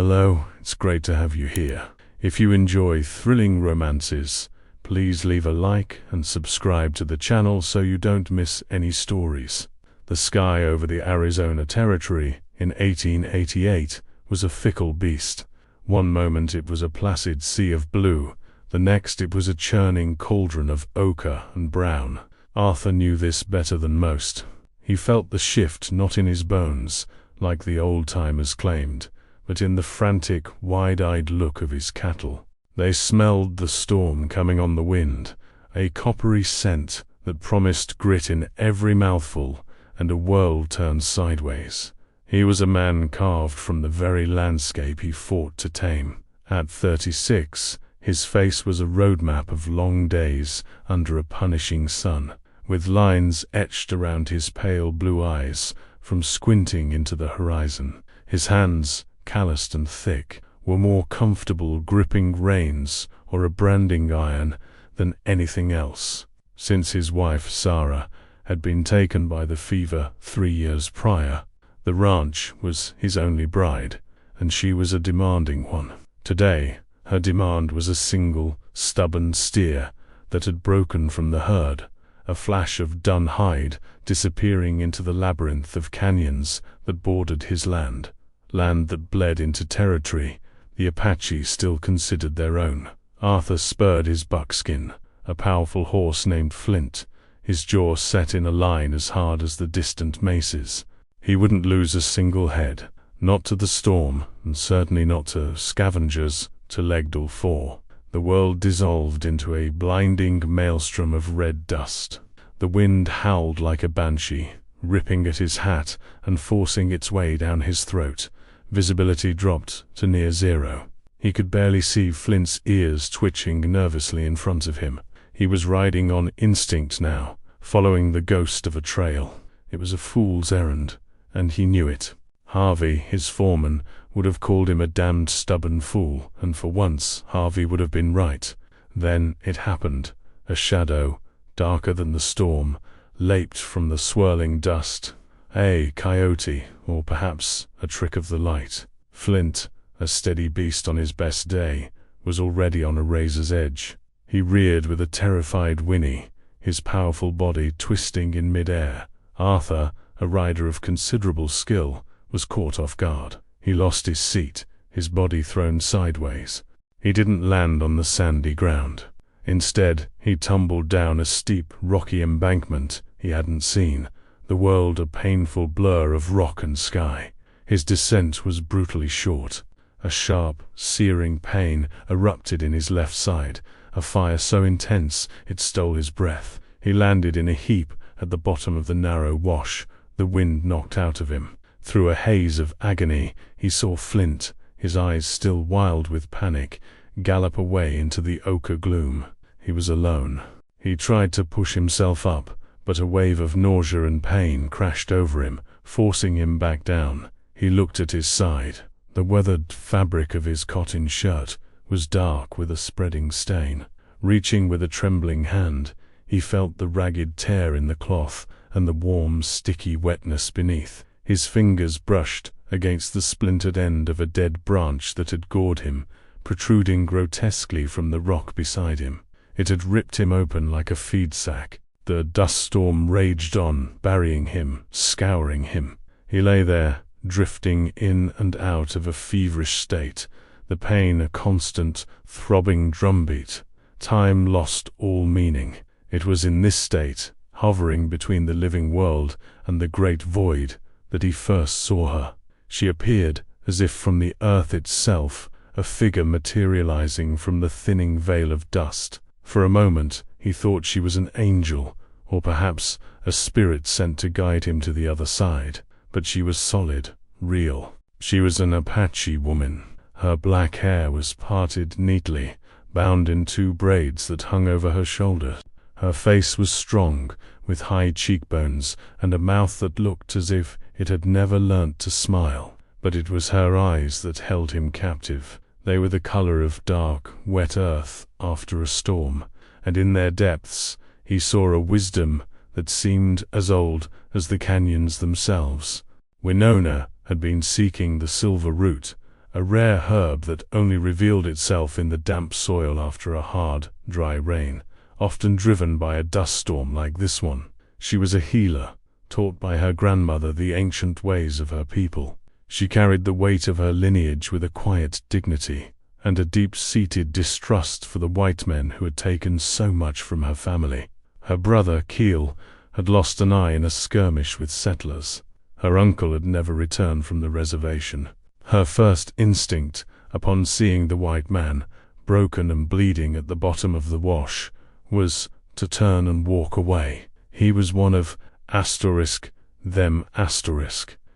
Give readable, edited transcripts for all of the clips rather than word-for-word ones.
Hello, it's great to have you here. If you enjoy thrilling romances, please leave a like and subscribe to the channel so you don't miss any stories. The sky over the Arizona Territory in 1888 was a fickle beast. One moment it was a placid sea of blue, the next it was a churning cauldron of ochre and brown. Arthur knew this better than most. He felt the shift not in his bones, like the old-timers claimed, but in the frantic, wide-eyed look of his cattle. They smelled the storm coming on the wind, a coppery scent that promised grit in every mouthful and a world turned sideways. He was a man carved from the very landscape he fought to tame. At 36, his face was a roadmap of long days under a punishing sun, with lines etched around his pale blue eyes from squinting into the horizon. His hands, calloused and thick, were more comfortable gripping reins or a branding iron than anything else. Since his wife, Sarah, had been taken by the fever 3 years prior, the ranch was his only bride, and she was a demanding one. Today, her demand was a single, stubborn steer that had broken from the herd, a flash of dun hide disappearing into the labyrinth of canyons that bordered his land that bled into territory the Apache still considered their own. Arthur spurred his buckskin, a powerful horse named Flint, his jaw set in a line as hard as the distant mesas. He wouldn't lose a single head, not to the storm, and certainly not to scavengers, to Legdal 4. The world dissolved into a blinding maelstrom of red dust. The wind howled like a banshee, ripping at his hat and forcing its way down his throat. Visibility dropped to near zero. He could barely see Flint's ears twitching nervously in front of him. He was riding on instinct now, following the ghost of a trail. It was a fool's errand, and he knew it. Harvey, his foreman, would have called him a damned stubborn fool, and for once Harvey would have been right. Then it happened. A shadow, darker than the storm, leaped from the swirling dust. A coyote, or perhaps a trick of the light. Flint, a steady beast on his best day, was already on a razor's edge. He reared with a terrified whinny, his powerful body twisting in mid-air. Arthur, a rider of considerable skill, was caught off guard. He lost his seat, his body thrown sideways. He didn't land on the sandy ground. Instead, he tumbled down a steep, rocky embankment he hadn't seen, the world a painful blur of rock and sky. His descent was brutally short. A sharp, searing pain erupted in his left side, a fire so intense it stole his breath. He landed in a heap at the bottom of the narrow wash, the wind knocked out of him. Through a haze of agony, he saw Flint, his eyes still wild with panic, gallop away into the ochre gloom. He was alone. He tried to push himself up, but a wave of nausea and pain crashed over him, forcing him back down. He looked at his side. The weathered fabric of his cotton shirt was dark with a spreading stain. Reaching with a trembling hand, he felt the ragged tear in the cloth and the warm, sticky wetness beneath. His fingers brushed against the splintered end of a dead branch that had gored him, protruding grotesquely from the rock beside him. It had ripped him open like a feed sack. The dust storm raged on, burying him, scouring him. He lay there, drifting in and out of a feverish state, the pain a constant, throbbing drumbeat. Time lost all meaning. It was in this state, hovering between the living world and the great void, that he first saw her. She appeared, as if from the earth itself, a figure materializing from the thinning veil of dust. For a moment, he thought she was an angel, or perhaps a spirit sent to guide him to the other side. But she was solid, real. She was an Apache woman. Her black hair was parted neatly, bound in 2 braids that hung over her shoulders. Her face was strong, with high cheekbones and a mouth that looked as if it had never learnt to smile. But it was her eyes that held him captive. They were the color of dark, wet earth after a storm, and in their depths he saw a wisdom that seemed as old as the canyons themselves. Winona had been seeking the silver root, a rare herb that only revealed itself in the damp soil after a hard, dry rain, often driven by a dust storm like this one. She was a healer, taught by her grandmother the ancient ways of her people. She carried the weight of her lineage with a quiet dignity, and a deep-seated distrust for the white men who had taken so much from her family. Her brother, Keel, had lost an eye in a skirmish with settlers. Her uncle had never returned from the reservation. Her first instinct, upon seeing the white man, broken and bleeding at the bottom of the wash, was to turn and walk away. He was one of them.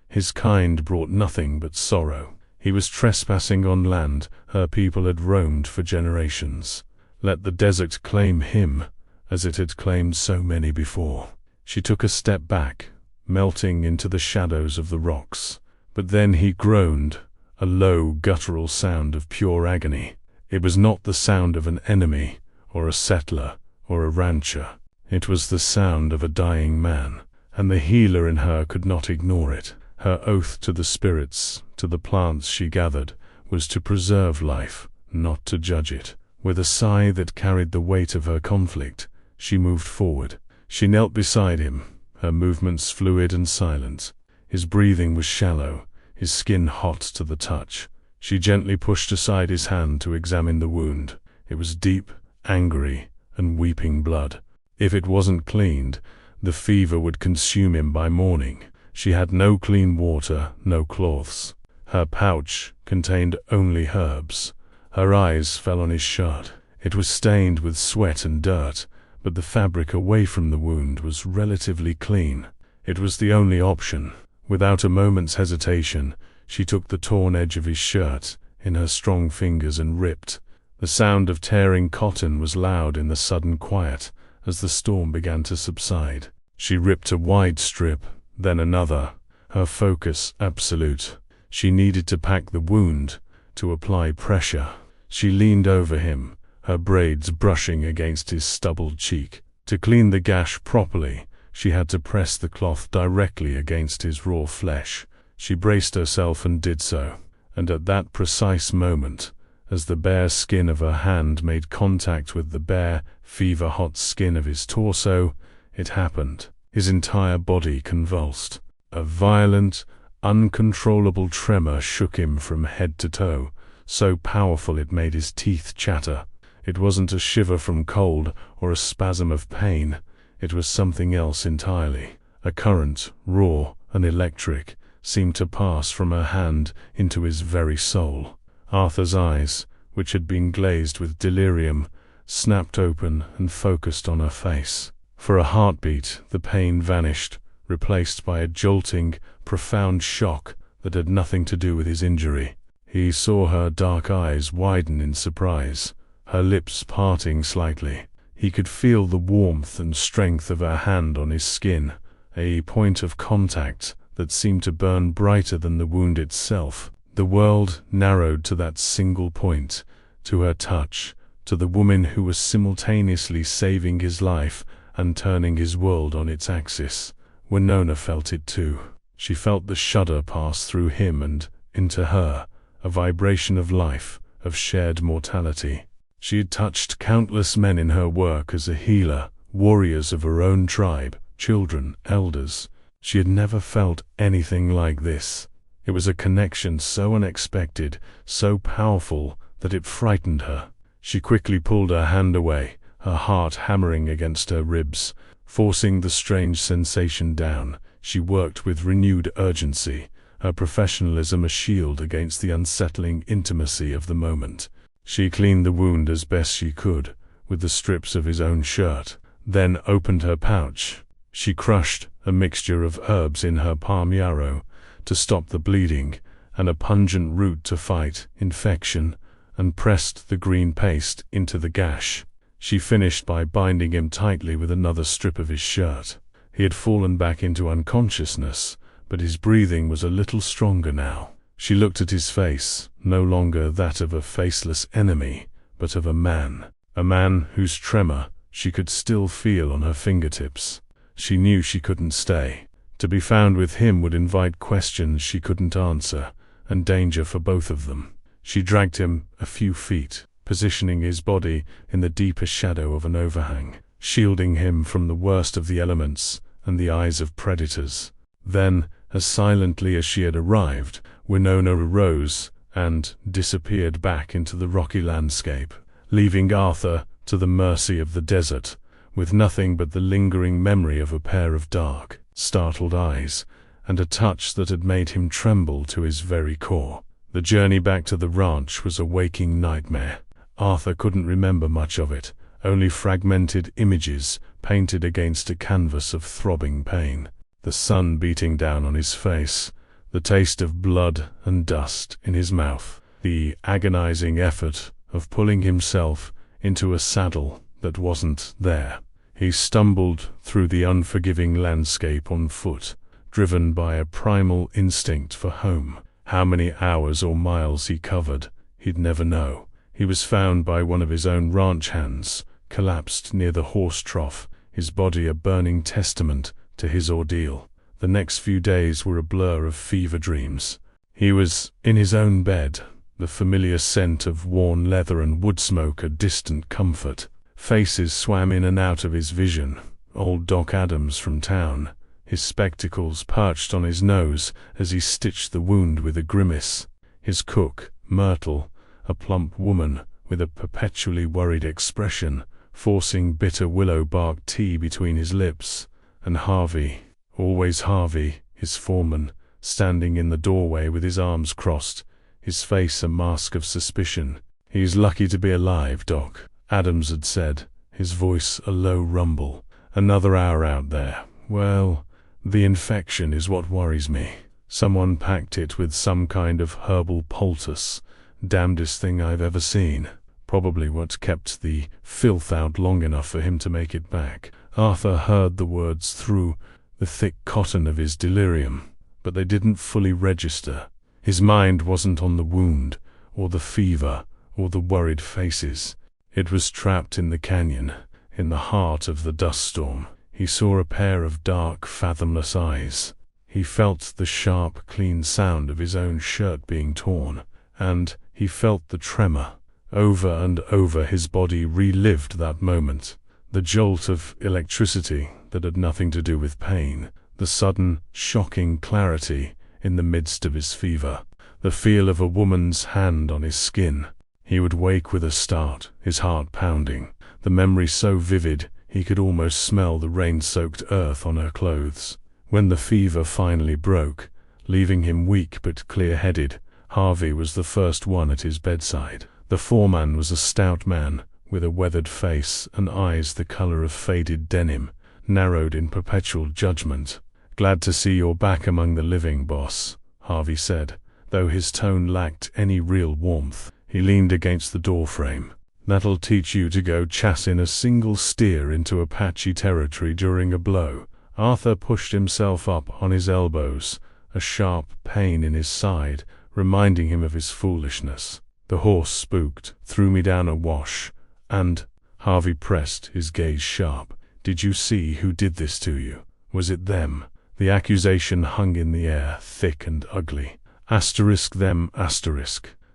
His kind brought nothing but sorrow. He was trespassing on land her people had roamed for generations. Let the desert claim him, as it had claimed so many before. She took a step back, melting into the shadows of the rocks. But then he groaned, a low, guttural sound of pure agony. It was not the sound of an enemy, or a settler, or a rancher. It was the sound of a dying man, and the healer in her could not ignore it. Her oath to the spirits, to the plants she gathered, was to preserve life, not to judge it. With a sigh that carried the weight of her conflict, she moved forward. She knelt beside him, her movements fluid and silent. His breathing was shallow, his skin hot to the touch. She gently pushed aside his hand to examine the wound. It was deep, angry, and weeping blood. If it wasn't cleaned, the fever would consume him by morning. She had no clean water, no cloths. Her pouch contained only herbs. Her eyes fell on his shirt. It was stained with sweat and dirt, but the fabric away from the wound was relatively clean. It was the only option. Without a moment's hesitation, she took the torn edge of his shirt in her strong fingers and ripped. The sound of tearing cotton was loud in the sudden quiet as the storm began to subside. She ripped a wide strip, then another, her focus absolute. She needed to pack the wound, to apply pressure. She leaned over him, her braids brushing against his stubbled cheek. To clean the gash properly, she had to press the cloth directly against his raw flesh. She braced herself and did so, and at that precise moment, as the bare skin of her hand made contact with the bare, fever-hot skin of his torso, it happened. His entire body convulsed. A violent, uncontrollable tremor shook him from head to toe, so powerful it made his teeth chatter. It wasn't a shiver from cold or a spasm of pain. It was something else entirely. A current, raw and electric, seemed to pass from her hand into his very soul. Arthur's eyes, which had been glazed with delirium, snapped open and focused on her face. For a heartbeat, the pain vanished, replaced by a jolting, profound shock that had nothing to do with his injury. He saw her dark eyes widen in surprise, her lips parting slightly. He could feel the warmth and strength of her hand on his skin, a point of contact that seemed to burn brighter than the wound itself. The world narrowed to that single point, to her touch, to the woman who was simultaneously saving his life and turning his world on its axis. Winona felt it too. She felt the shudder pass through him and into her, a vibration of life, of shared mortality. She had touched countless men in her work as a healer, warriors of her own tribe, children, elders. She had never felt anything like this. It was a connection so unexpected, so powerful, that it frightened her. She quickly pulled her hand away, her heart hammering against her ribs. Forcing the strange sensation down, she worked with renewed urgency, her professionalism a shield against the unsettling intimacy of the moment. She cleaned the wound as best she could, with the strips of his own shirt, then opened her pouch. She crushed a mixture of herbs in her palm yarrow to stop the bleeding, and a pungent root to fight infection, and pressed the green paste into the gash. She finished by binding him tightly with another strip of his shirt. He had fallen back into unconsciousness, but his breathing was a little stronger now. She looked at his face, no longer that of a faceless enemy, but of a man whose tremor she could still feel on her fingertips. She knew she couldn't stay. To be found with him would invite questions she couldn't answer, and danger for both of them. She dragged him a few feet, positioning his body in the deeper shadow of an overhang, shielding him from the worst of the elements and the eyes of predators. Then, as silently as she had arrived, Winona arose and disappeared back into the rocky landscape, leaving Arthur to the mercy of the desert, with nothing but the lingering memory of a pair of dark, startled eyes, and a touch that had made him tremble to his very core. The journey back to the ranch was a waking nightmare. Arthur couldn't remember much of it, only fragmented images painted against a canvas of throbbing pain. The sun beating down on his face, the taste of blood and dust in his mouth, the agonizing effort of pulling himself into a saddle that wasn't there. He stumbled through the unforgiving landscape on foot, driven by a primal instinct for home. How many hours or miles he covered, he'd never know. He was found by one of his own ranch hands, collapsed near the horse trough, his body a burning testament to his ordeal. The next few days were a blur of fever dreams. He was in his own bed, the familiar scent of worn leather and wood smoke a distant comfort. Faces swam in and out of his vision. Old Doc Adams from town, his spectacles perched on his nose as he stitched the wound with a grimace. His cook, Myrtle, a plump woman with a perpetually worried expression, forcing bitter willow bark tea between his lips. And Harvey, always Harvey, his foreman, standing in the doorway with his arms crossed, his face a mask of suspicion. "He's lucky to be alive, Doc," Adams had said, his voice a low rumble. "Another hour out there. Well, the infection is what worries me. Someone packed it with some kind of herbal poultice. Damnedest thing I've ever seen. Probably what kept the filth out long enough for him to make it back." Arthur heard the words through the thick cotton of his delirium, but they didn't fully register. His mind wasn't on the wound, or the fever, or the worried faces. It was trapped in the canyon, in the heart of the dust storm. He saw a pair of dark, fathomless eyes. He felt the sharp, clean sound of his own shirt being torn, and he felt the tremor. Over and over his body relived that moment. The jolt of electricity that had nothing to do with pain, the sudden, shocking clarity in the midst of his fever, the feel of a woman's hand on his skin. He would wake with a start, his heart pounding, the memory so vivid he could almost smell the rain-soaked earth on her clothes. When the fever finally broke, leaving him weak but clear-headed, Harvey was the first one at his bedside. The foreman was a stout man, with a weathered face and eyes the color of faded denim, narrowed in perpetual judgment. "Glad to see you're back among the living, boss," Harvey said, though his tone lacked any real warmth. He leaned against the doorframe. "That'll teach you to go chasing a single steer into Apache territory during a blow." Arthur pushed himself up on his elbows, a sharp pain in his side, reminding him of his foolishness. "The horse spooked, threw me down a wash, and—" Harvey pressed, his gaze sharp. "Did you see who did this to you? Was it them?" The accusation hung in the air, thick and ugly. Them.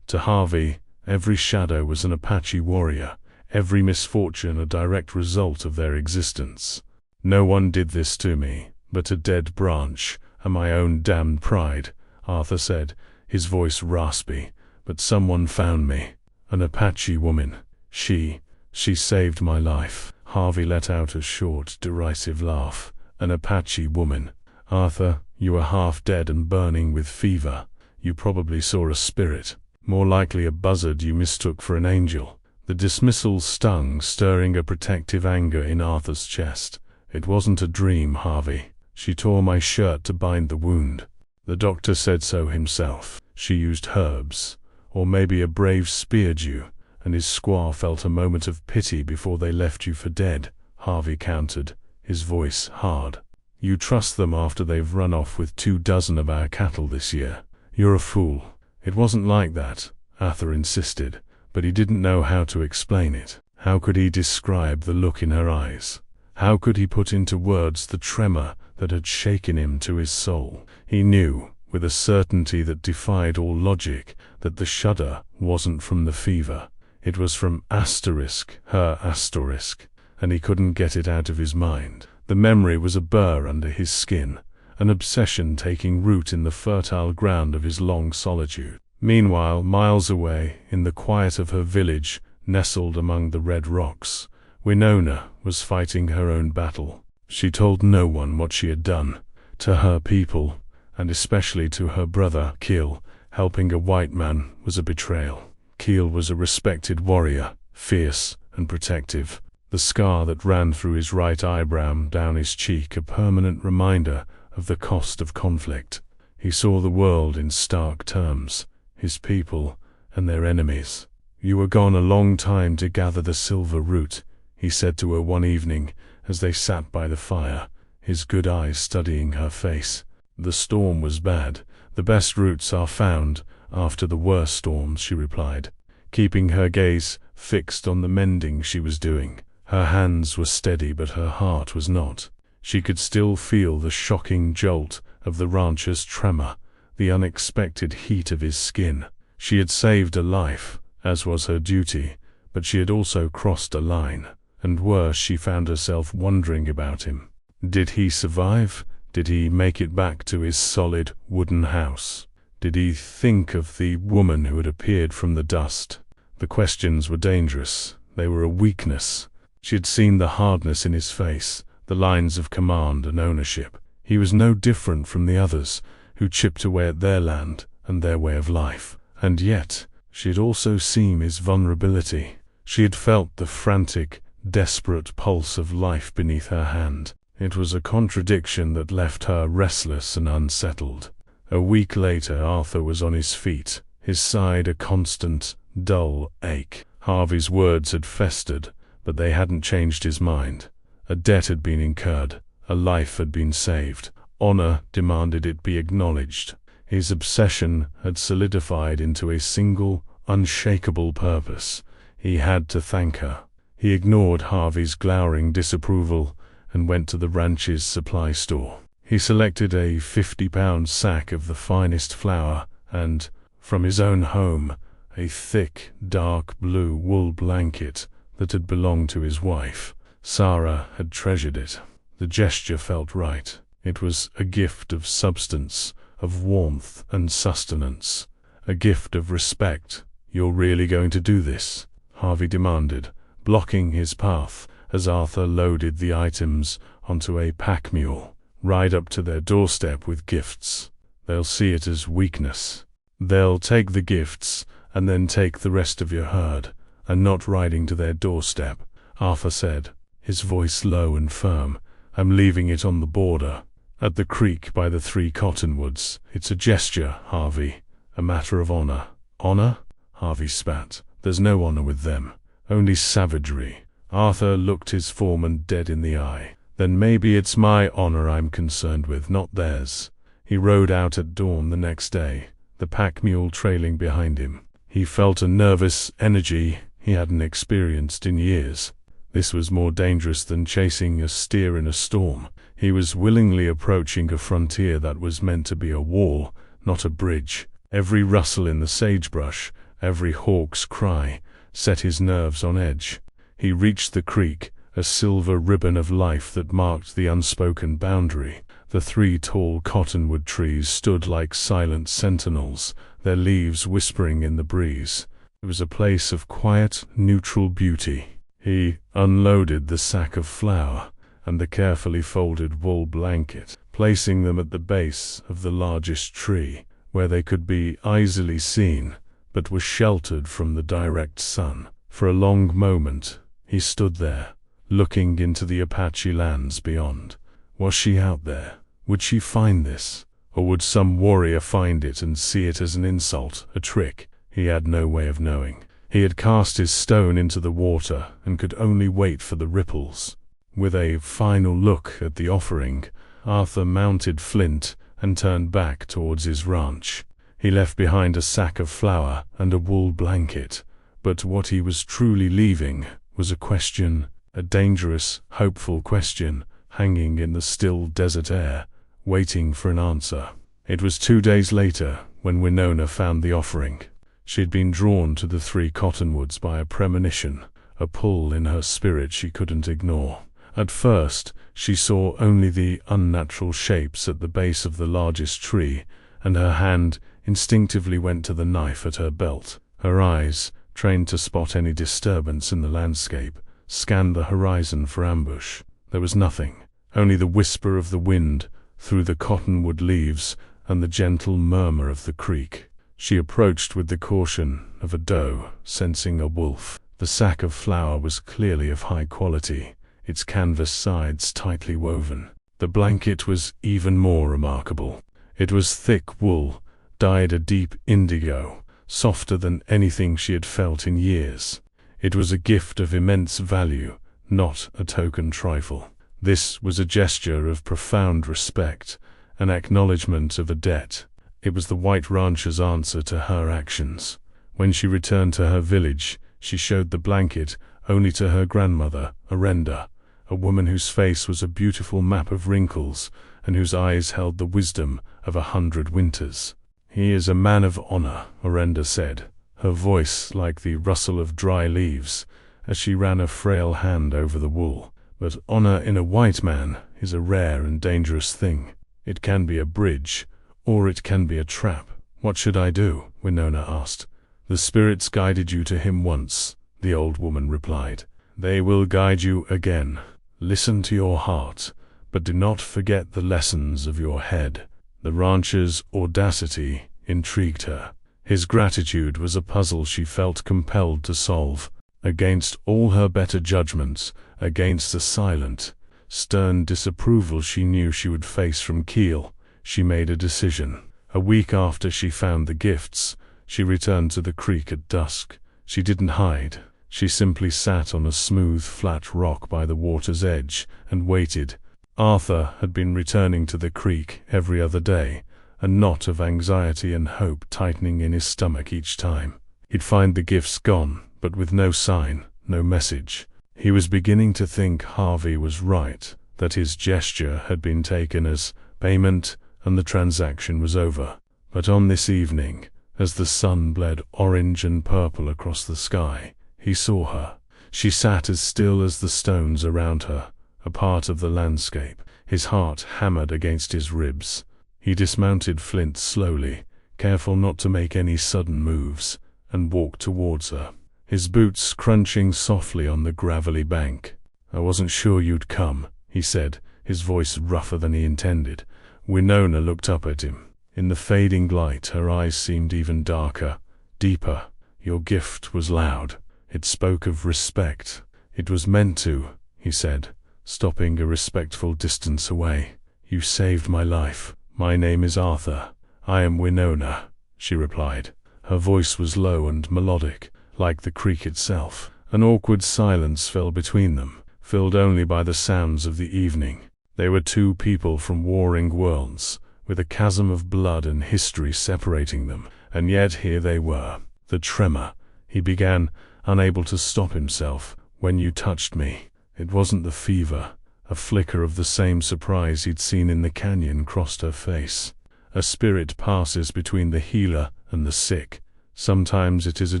To Harvey, every shadow was an Apache warrior, every misfortune a direct result of their existence. "No one did this to me, but a dead branch, and my own damned pride," Arthur said, his voice raspy. "But someone found me. An Apache woman. She saved my life." Harvey let out a short, derisive laugh. "An Apache woman. Arthur, you were half dead and burning with fever. You probably saw a spirit. More likely a buzzard you mistook for an angel." The dismissal stung, stirring a protective anger in Arthur's chest. "It wasn't a dream, Harvey. She tore my shirt to bind the wound. The doctor said so himself. She used herbs. Or maybe a brave speared you, and his squaw felt a moment of pity before they left you for dead," Harvey countered, his voice hard. "You trust them after they've run off with 24 of our cattle this year. You're a fool." "It wasn't like that," Arthur insisted, but he didn't know how to explain it. How could he describe the look in her eyes? How could he put into words the tremor that had shaken him to his soul? He knew, with a certainty that defied all logic, that the shudder wasn't from the fever. It was from her asterisk, and he couldn't get it out of his mind. The memory was a burr under his skin, an obsession taking root in the fertile ground of his long solitude. Meanwhile, miles away, in the quiet of her village, nestled among the red rocks, Winona was fighting her own battle. She told no one what she had done. To her people, and especially to her brother, Keel, helping a white man was a betrayal. Keel was a respected warrior, fierce and protective, the scar that ran through his right eyebrow down his cheek a permanent reminder of the cost of conflict. He saw the world in stark terms, his people and their enemies. "You were gone a long time to gather the silver root," he said to her one evening as they sat by the fire, his good eyes studying her face. "The storm was bad. The best roots are found after the worst storms," she replied, keeping her gaze fixed on the mending she was doing. Her hands were steady, but her heart was not. She could still feel the shocking jolt of the rancher's tremor, the unexpected heat of his skin. She had saved a life, as was her duty, but she had also crossed a line, and worse, she found herself wondering about him. Did he survive? Did he make it back to his solid wooden house? Did he think of the woman who had appeared from the dust? The questions were dangerous. They were a weakness. She had seen the hardness in his face, the lines of command and ownership. He was no different from the others, who chipped away at their land and their way of life. And yet, she had also seen his vulnerability. She had felt the frantic, desperate pulse of life beneath her hand. It was a contradiction that left her restless and unsettled. A week later, Arthur was on his feet, his side a constant, dull ache. Harvey's words had festered, but they hadn't changed his mind. A debt had been incurred, a life had been saved. Honor demanded it be acknowledged. His obsession had solidified into a single, unshakable purpose. He had to thank her. He ignored Harvey's glowering disapproval and went to the ranch's supply store. He selected a 50-pound sack of the finest flour and, from his own home, a thick, dark blue wool blanket that had belonged to his wife. Sarah had treasured it. The gesture felt right. It was a gift of substance, of warmth and sustenance, a gift of respect. "You're really going to do this?" Harvey demanded, blocking his path as Arthur loaded the items onto a pack mule. "Ride up to their doorstep with gifts. They'll see it as weakness. They'll take the gifts and then take the rest of your herd, and not riding to their doorstep," Arthur said, his voice low and firm. "I'm leaving it on the border, at the creek by the 3 cottonwoods. It's a gesture, Harvey, a matter of honor." "Honor?" Harvey spat. "There's no honor with them, only savagery." Arthur looked his foreman dead in the eye. "Then maybe it's my honor I'm concerned with, not theirs." He rode out at dawn the next day, the pack mule trailing behind him. He felt a nervous energy he hadn't experienced in years. This was more dangerous than chasing a steer in a storm. He was willingly approaching a frontier that was meant to be a wall, not a bridge. Every rustle in the sagebrush, every hawk's cry, set his nerves on edge. He reached the creek, a silver ribbon of life that marked the unspoken boundary. The 3 tall cottonwood trees stood like silent sentinels, their leaves whispering in the breeze. It was a place of quiet, neutral beauty. He unloaded the sack of flour and the carefully folded wool blanket, placing them at the base of the largest tree, where they could be easily seen, but were sheltered from the direct sun. For a long moment, he stood there, looking into the Apache lands beyond. Was she out there? Would she find this? Or would some warrior find it and see it as an insult, a trick? He had no way of knowing. He had cast his stone into the water and could only wait for the ripples. With a final look at the offering, Arthur mounted Flint and turned back towards his ranch. He left behind a sack of flour and a wool blanket, but what he was truly leaving was a question, a dangerous, hopeful question, hanging in the still desert air, waiting for an answer. It was 2 days later when Winona found the offering. She had been drawn to the 3 cottonwoods by a premonition, a pull in her spirit she couldn't ignore. At first, she saw only the unnatural shapes at the base of the largest tree, and her hand instinctively went to the knife at her belt. Her eyes, trained to spot any disturbance in the landscape, scanned the horizon for ambush. There was nothing, only the whisper of the wind through the cottonwood leaves and the gentle murmur of the creek. She approached with the caution of a doe sensing a wolf. The sack of flour was clearly of high quality, its canvas sides tightly woven. The blanket was even more remarkable. It was thick wool, dyed a deep indigo, softer than anything she had felt in years. It was a gift of immense value, not a token trifle. This was a gesture of profound respect, an acknowledgement of a debt. It was the white rancher's answer to her actions. When she returned to her village, she showed the blanket only to her grandmother, Orenda, a woman whose face was a beautiful map of wrinkles and whose eyes held the wisdom of 100 winters. "He is a man of honor," Orenda said, her voice like the rustle of dry leaves, as she ran a frail hand over the wool. "But honor in a white man is a rare and dangerous thing. It can be a bridge, or it can be a trap." "What should I do?" Winona asked. "The spirits guided you to him once," the old woman replied. "They will guide you again. Listen to your heart, but do not forget the lessons of your head." The rancher's audacity intrigued her. His gratitude was a puzzle she felt compelled to solve. Against all her better judgments, against the silent, stern disapproval she knew she would face from Keel, she made a decision. A week after she found the gifts, she returned to the creek at dusk. She didn't hide. She simply sat on a smooth, flat rock by the water's edge and waited. Arthur had been returning to the creek every other day, a knot of anxiety and hope tightening in his stomach each time. He'd find the gifts gone, but with no sign, no message. He was beginning to think Harvey was right, that his gesture had been taken as payment and the transaction was over. But on this evening, as the sun bled orange and purple across the sky, he saw her. She sat as still as the stones around her, a part of the landscape. His heart hammered against his ribs. He dismounted Flint slowly, careful not to make any sudden moves, and walked towards her, his boots crunching softly on the gravelly bank. "I wasn't sure you'd come," he said, his voice rougher than he intended. Winona looked up at him. In the fading light, her eyes seemed even darker, deeper. "Your gift was loud. It spoke of respect." "It was meant to," he said, stopping a respectful distance away. "You saved my life. My name is Arthur." "I am Winona," she replied. Her voice was low and melodic, like the creek itself. An awkward silence fell between them, filled only by the sounds of the evening. They were 2 people from warring worlds, with a chasm of blood and history separating them, and yet here they were. "The tremor," he began, unable to stop himself. "When you touched me, it wasn't the fever." A flicker of the same surprise he'd seen in the canyon crossed her face. A spirit passes between the healer and the sick. Sometimes it is a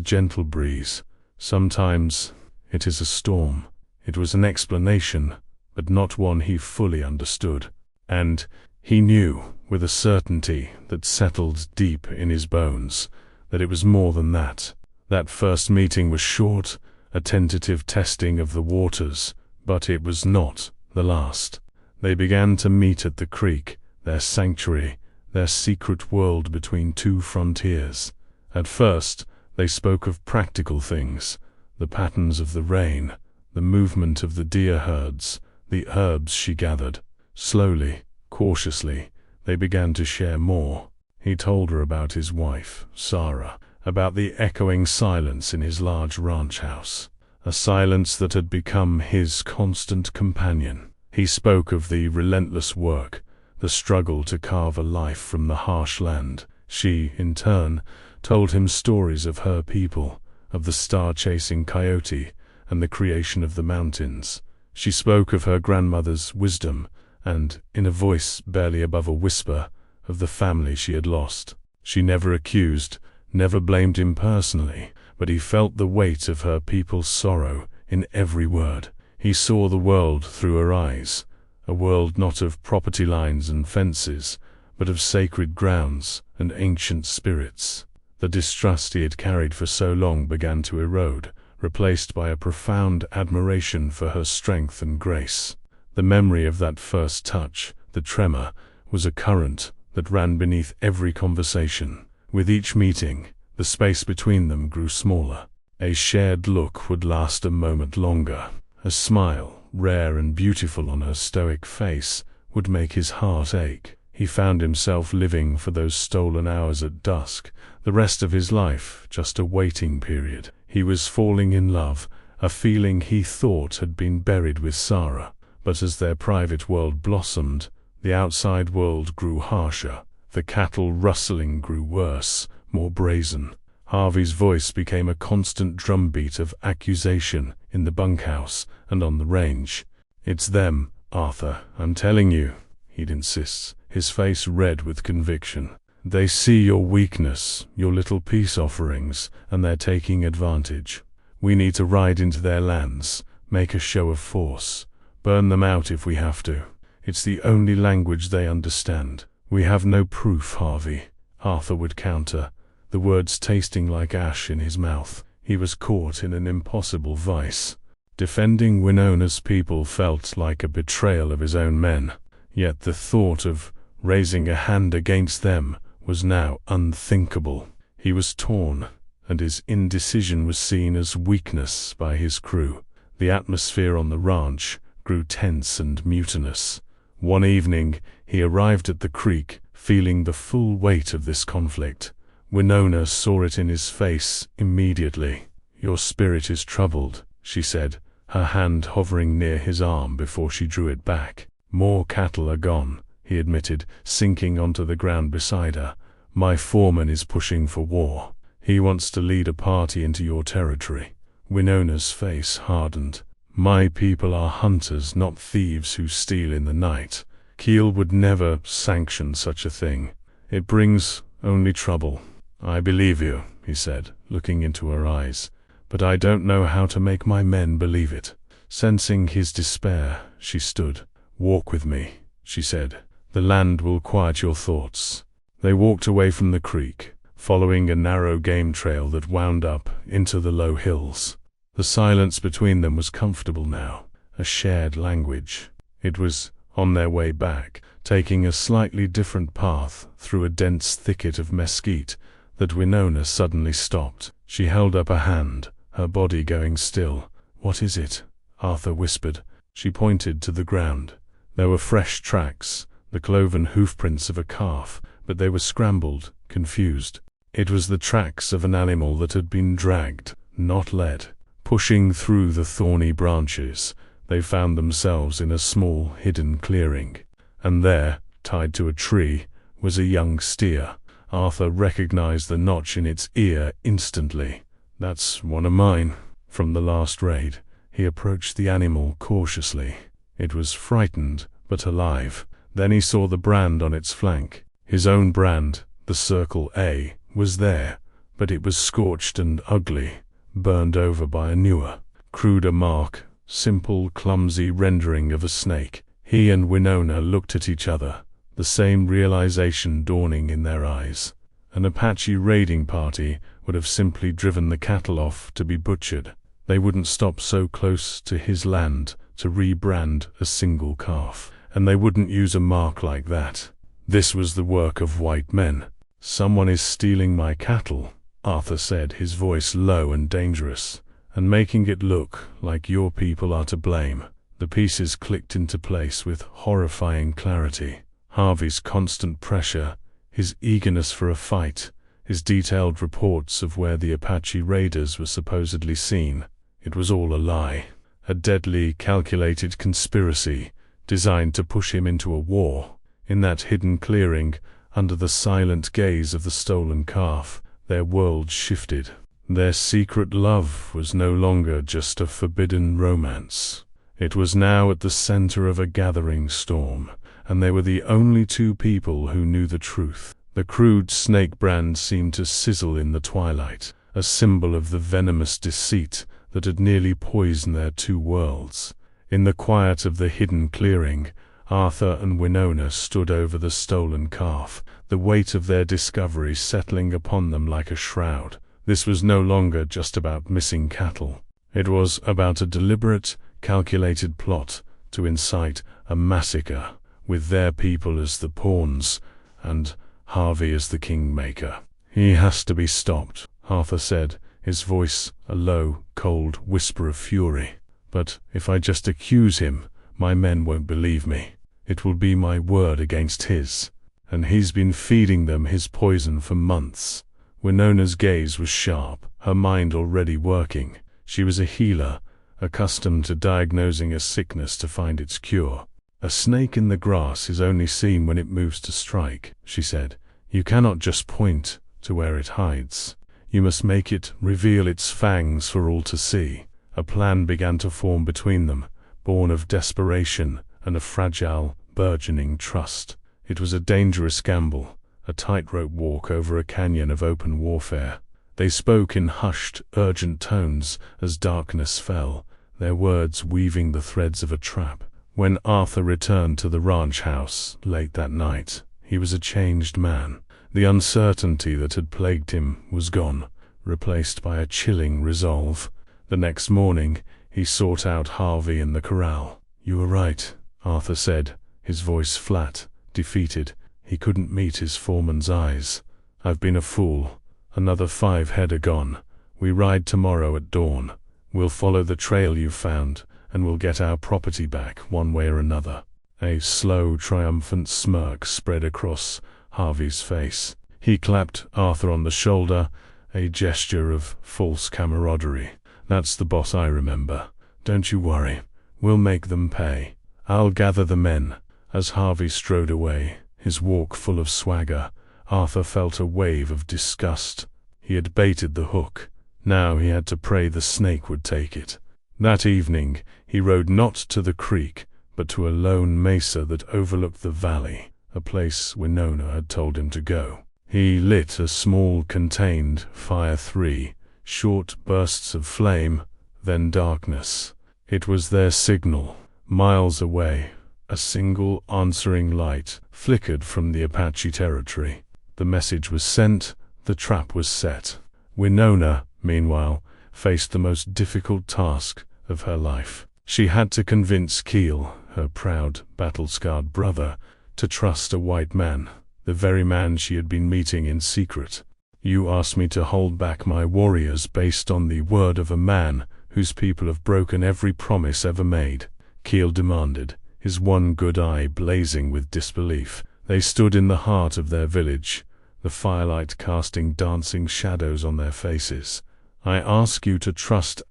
gentle breeze. Sometimes it is a storm. It was an explanation, but not one he fully understood. And he knew, with a certainty that settled deep in his bones, that it was more than that. That first meeting was short, a tentative testing of the waters, but it was not the last. They began to meet at the creek, their sanctuary, their secret world between 2 frontiers. At first, they spoke of practical things, the patterns of the rain, the movement of the deer herds, the herbs she gathered. Slowly, cautiously, they began to share more. He told her about his wife, Sarah, about the echoing silence in his large ranch house, a silence that had become his constant companion. He spoke of the relentless work, the struggle to carve a life from the harsh land. She, in turn, told him stories of her people, of the star-chasing coyote and the creation of the mountains. She spoke of her grandmother's wisdom, and, in a voice barely above a whisper, of the family she had lost. She never accused, never blamed him personally, but he felt the weight of her people's sorrow in every word. He saw the world through her eyes, a world not of property lines and fences, but of sacred grounds and ancient spirits. The distrust he had carried for so long began to erode, replaced by a profound admiration for her strength and grace. The memory of that first touch, the tremor, was a current that ran beneath every conversation. With each meeting, the space between them grew smaller. A shared look would last a moment longer. A smile, rare and beautiful on her stoic face, would make his heart ache. He found himself living for those stolen hours at dusk, the rest of his life just a waiting period. He was falling in love, a feeling he thought had been buried with Sarah. But as their private world blossomed, the outside world grew harsher. The cattle rustling grew worse, more brazen. Harvey's voice became a constant drumbeat of accusation in the bunkhouse and on the range. "It's them, Arthur, I'm telling you," he'd insist, his face red with conviction. "They see your weakness, your little peace offerings, and they're taking advantage. We need to ride into their lands, make a show of force, burn them out if we have to. It's the only language they understand." "We have no proof, Harvey," Arthur would counter, the words tasting like ash in his mouth. He was caught in an impossible vice. Defending Winona's people felt like a betrayal of his own men, yet the thought of raising a hand against them was now unthinkable. He was torn, and his indecision was seen as weakness by his crew. The atmosphere on the ranch grew tense and mutinous. One evening, he arrived at the creek, feeling the full weight of this conflict. Winona saw it in his face immediately. "Your spirit is troubled," she said, her hand hovering near his arm before she drew it back. "More cattle are gone," he admitted, sinking onto the ground beside her. "My foreman is pushing for war. He wants to lead a party into your territory." Winona's face hardened. "My people are hunters, not thieves who steal in the night. Keel would never sanction such a thing. It brings only trouble." "I believe you," he said, looking into her eyes, "but I don't know how to make my men believe it." Sensing his despair, she stood. "Walk with me," she said. "The land will quiet your thoughts." They walked away from the creek, following a narrow game trail that wound up into the low hills. The silence between them was comfortable now, a shared language. It was on their way back, taking a slightly different path through a dense thicket of mesquite, that Winona suddenly stopped. She held up a hand, her body going still. "What is it?" Arthur whispered. She pointed to the ground. There were fresh tracks, the cloven hoofprints of a calf, but they were scrambled, confused. It was the tracks of an animal that had been dragged, not led. Pushing through the thorny branches, they found themselves in a small, hidden clearing. And there, tied to a tree, was a young steer. Arthur recognized the notch in its ear instantly. "That's one of mine, from the last raid." He approached the animal cautiously. It was frightened, but alive. Then he saw the brand on its flank. His own brand, the Circle A, was there, but it was scorched and ugly, burned over by a newer, cruder mark, simple, clumsy rendering of a snake. He and Winona looked at each other, the same realization dawning in their eyes. An Apache raiding party would have simply driven the cattle off to be butchered. They wouldn't stop so close to his land to rebrand a single calf, and they wouldn't use a mark like that. This was the work of white men. "Someone is stealing my cattle," Arthur said, his voice low and dangerous, "and making it look like your people are to blame." The pieces clicked into place with horrifying clarity. Harvey's constant pressure, his eagerness for a fight, his detailed reports of where the Apache raiders were supposedly seen. It was all a lie, a deadly, calculated conspiracy designed to push him into a war. In that hidden clearing, under the silent gaze of the stolen calf, their world shifted. Their secret love was no longer just a forbidden romance. It was now at the center of a gathering storm, and they were the only two people who knew the truth. The crude snake brand seemed to sizzle in the twilight, a symbol of the venomous deceit that had nearly poisoned their two worlds. In the quiet of the hidden clearing, Arthur and Winona stood over the stolen calf, the weight of their discovery settling upon them like a shroud. This was no longer just about missing cattle. It was about a deliberate, calculated plot to incite a massacre, with their people as the pawns and Harvey as the kingmaker. "He has to be stopped," Arthur said, his voice a low, cold whisper of fury. "But if I just accuse him, my men won't believe me. It will be my word against his. And he's been feeding them his poison for months." Winona's gaze was sharp, her mind already working. She was a healer, accustomed to diagnosing a sickness to find its cure. "A snake in the grass is only seen when it moves to strike," she said. "You cannot just point to where it hides. You must make it reveal its fangs for all to see." A plan began to form between them, born of desperation and a fragile, burgeoning trust. It was a dangerous gamble, a tightrope walk over a canyon of open warfare. They spoke in hushed, urgent tones as darkness fell, their words weaving the threads of a trap. When Arthur returned to the ranch house late that night, he was a changed man. The uncertainty that had plagued him was gone, replaced by a chilling resolve. The next morning, he sought out Harvey in the corral. "You were right," Arthur said, his voice flat, defeated. He couldn't meet his foreman's eyes. "I've been a fool. Another 5 head are gone. We ride tomorrow at dawn. We'll follow the trail you found, and we'll get our property back one way or another." A slow, triumphant smirk spread across Harvey's face. He clapped Arthur on the shoulder, a gesture of false camaraderie. "That's the boss I remember. Don't you worry. We'll make them pay. I'll gather the men." As Harvey strode away, his walk full of swagger, Arthur felt a wave of disgust. He had baited the hook. Now he had to pray the snake would take it. That evening, he rode not to the creek, but to a lone mesa that overlooked the valley, a place Winona had told him to go. He lit a small contained fire, 3 short bursts of flame, then darkness. It was their signal. Miles away, a single answering light flickered from the Apache territory. The message was sent, the trap was set. Winona, meanwhile, faced the most difficult task of her life. She had to convince Keel, her proud, battle-scarred brother, to trust a white man, the very man she had been meeting in secret. "You asked me to hold back my warriors based on the word of a man whose people have broken every promise ever made," Keel demanded, his one good eye blazing with disbelief. They stood in the heart of their village, the firelight casting dancing shadows on their faces. "I ask you to trust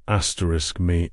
me,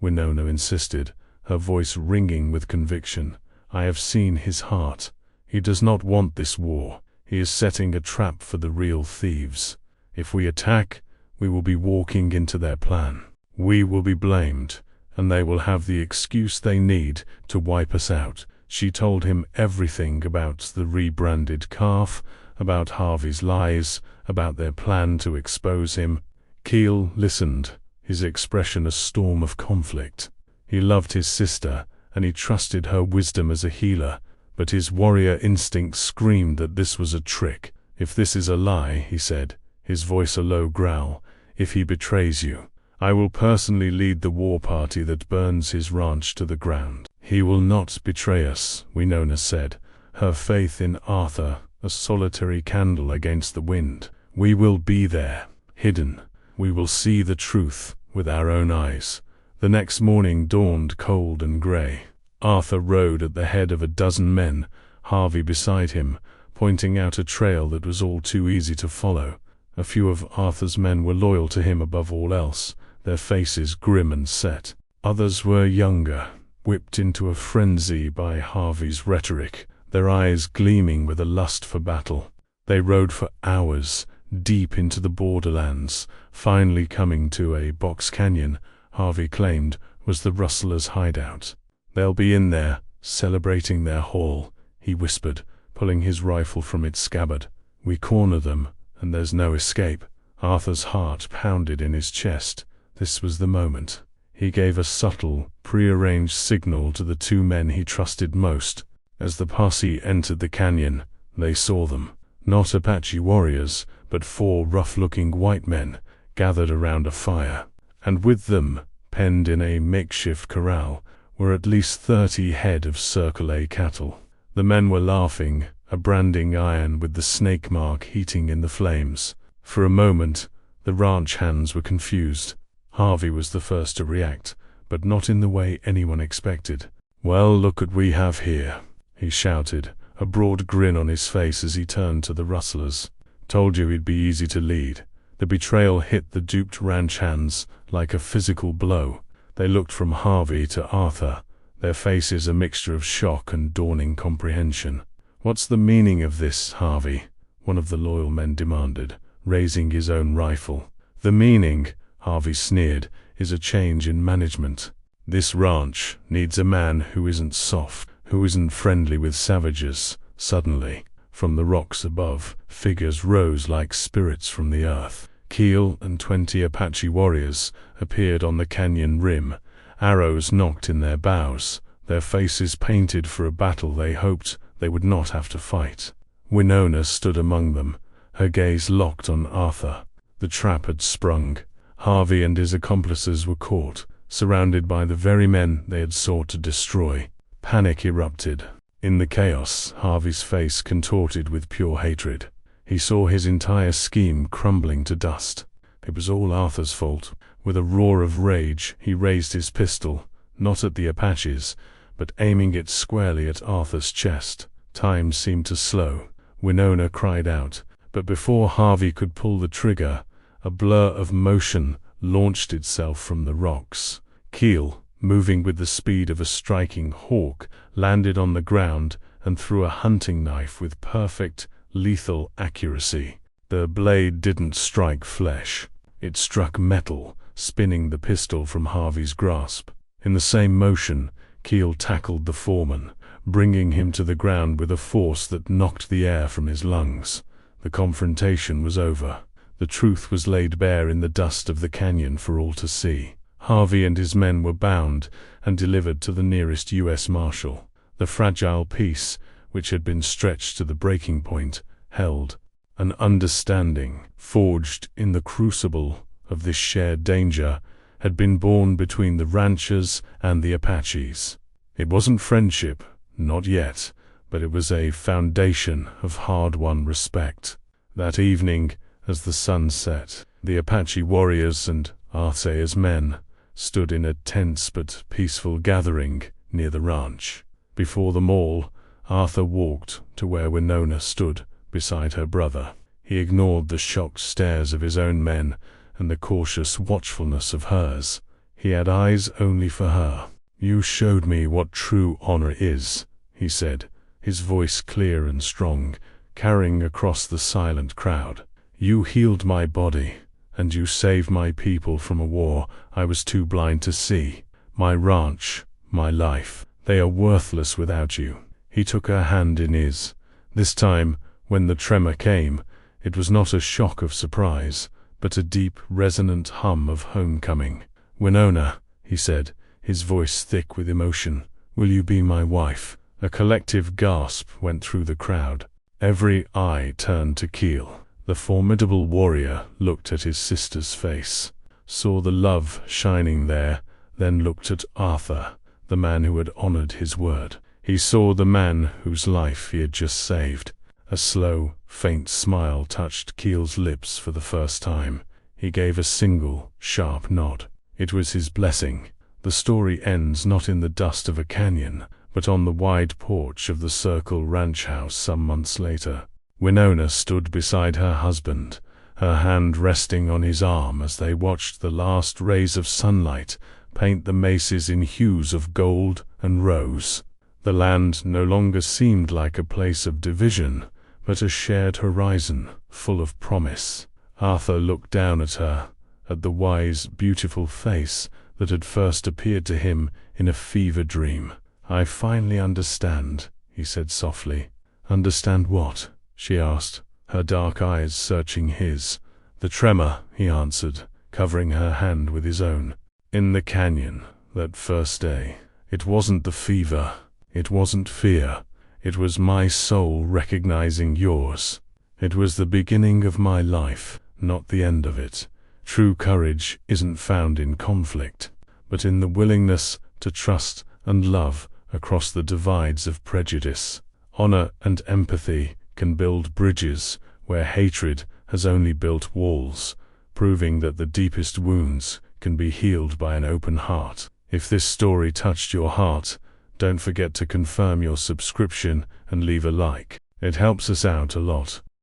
Winona insisted, her voice ringing with conviction. "I have seen his heart. He does not want this war. He is setting a trap for the real thieves. If we attack, we will be walking into their plan. We will be blamed, and they will have the excuse they need to wipe us out." She told him everything about the rebranded calf, about Harvey's lies, about their plan to expose him. Keel listened, his expression a storm of conflict. He loved his sister, and he trusted her wisdom as a healer, but his warrior instinct screamed that this was a trick. "If this is a lie," he said, his voice a low growl, "if he betrays you, I will personally lead the war party that burns his ranch to the ground." "He will not betray us," Winona said, her faith in Arthur a solitary candle against the wind. "We will be there, hidden. We will see the truth with our own eyes." The next morning dawned cold and gray. Arthur rode at the head of a dozen men, Harvey beside him, pointing out a trail that was all too easy to follow. A few of Arthur's men were loyal to him above all else, their faces grim and set. Others were younger, whipped into a frenzy by Harvey's rhetoric, their eyes gleaming with a lust for battle. They rode for hours, deep into the borderlands, finally coming to a box canyon Harvey claimed was the rustlers' hideout. "They'll be in there," celebrating their haul, he whispered, pulling his rifle from its scabbard. We corner them, and there's no escape. Arthur's heart pounded in his chest. This was the moment. He gave a subtle, prearranged signal to the two men he trusted most. As the posse entered the canyon, they saw them. Not Apache warriors, but 4 rough-looking white men, gathered around a fire. And with them, penned in a makeshift corral, were at least 30 head of Circle A cattle. The men were laughing, a branding iron with the snake mark heating in the flames. For a moment, the ranch hands were confused. Harvey was the first to react, but not in the way anyone expected. "Well, look what we have here," he shouted, a broad grin on his face as he turned to the rustlers. "Told you he'd be easy to lead." The betrayal hit the duped ranch hands like a physical blow. They looked from Harvey to Arthur, their faces a mixture of shock and dawning comprehension. "What's the meaning of this, Harvey?" one of the loyal men demanded, raising his own rifle. "The meaning," Harvey sneered, "is a change in management. This ranch needs a man who isn't soft, who isn't friendly with savages." Suddenly, from the rocks above, figures rose like spirits from the earth. Keel and 20 Apache warriors appeared on the canyon rim, arrows nocked in their bows, their faces painted for a battle they hoped they would not have to fight. Winona stood among them, her gaze locked on Arthur. The trap had sprung. Harvey and his accomplices were caught, surrounded by the very men they had sought to destroy. Panic erupted. In the chaos, Harvey's face contorted with pure hatred. He saw his entire scheme crumbling to dust. It was all Arthur's fault. With a roar of rage, he raised his pistol, not at the Apaches, but aiming it squarely at Arthur's chest. Time seemed to slow. Winona cried out, but before Harvey could pull the trigger, a blur of motion launched itself from the rocks. Keel, moving with the speed of a striking hawk, landed on the ground and threw a hunting knife with perfect, lethal accuracy. The blade didn't strike flesh. It struck metal, spinning the pistol from Harvey's grasp. In the same motion, Keel tackled the foreman, bringing him to the ground with a force that knocked the air from his lungs. The confrontation was over. The truth was laid bare in the dust of the canyon for all to see. Harvey and his men were bound and delivered to the nearest U.S. Marshal. The fragile peace, which had been stretched to the breaking point, held. An understanding, forged in the crucible of this shared danger, had been born between the ranchers and the Apaches. It wasn't friendship, not yet, but it was a foundation of hard-won respect. That evening, as the sun set, the Apache warriors and Arthur's men stood in a tense but peaceful gathering near the ranch. Before them all, Arthur walked to where Winona stood beside her brother. He ignored the shocked stares of his own men and the cautious watchfulness of hers. He had eyes only for her. "You showed me what true honor is," he said, his voice clear and strong, carrying across the silent crowd. "You healed my body, and you saved my people from a war I was too blind to see. My ranch, my life, they are worthless without you." He took her hand in his. This time, when the tremor came, it was not a shock of surprise, but a deep, resonant hum of homecoming. "Winona," he said, his voice thick with emotion, "will you be my wife?" A collective gasp went through the crowd. Every eye turned to Keel. The formidable warrior looked at his sister's face, saw the love shining there, then looked at Arthur, the man who had honored his word. He saw the man whose life he had just saved. A slow, faint smile touched Keel's lips for the first time. He gave a single, sharp nod. It was his blessing. The story ends not in the dust of a canyon, but on the wide porch of the Circle Ranch house some months later. Winona stood beside her husband, her hand resting on his arm as they watched the last rays of sunlight paint the mesas in hues of gold and rose. The land no longer seemed like a place of division, but a shared horizon, full of promise. Arthur looked down at her, at the wise, beautiful face that had first appeared to him in a fever dream. I finally understand, he said softly. Understand what? She asked, her dark eyes searching his. The tremor, he answered, covering her hand with his own. In the canyon, that first day. It wasn't the fever. It wasn't fear. It was my soul recognizing yours. It was the beginning of my life, not the end of it. True courage isn't found in conflict, but in the willingness to trust and love across the divides of prejudice. Honor and empathy can build bridges where hatred has only built walls, proving that the deepest wounds can be healed by an open heart. If this story touched your heart, don't forget to confirm your subscription and leave a like. It helps us out a lot.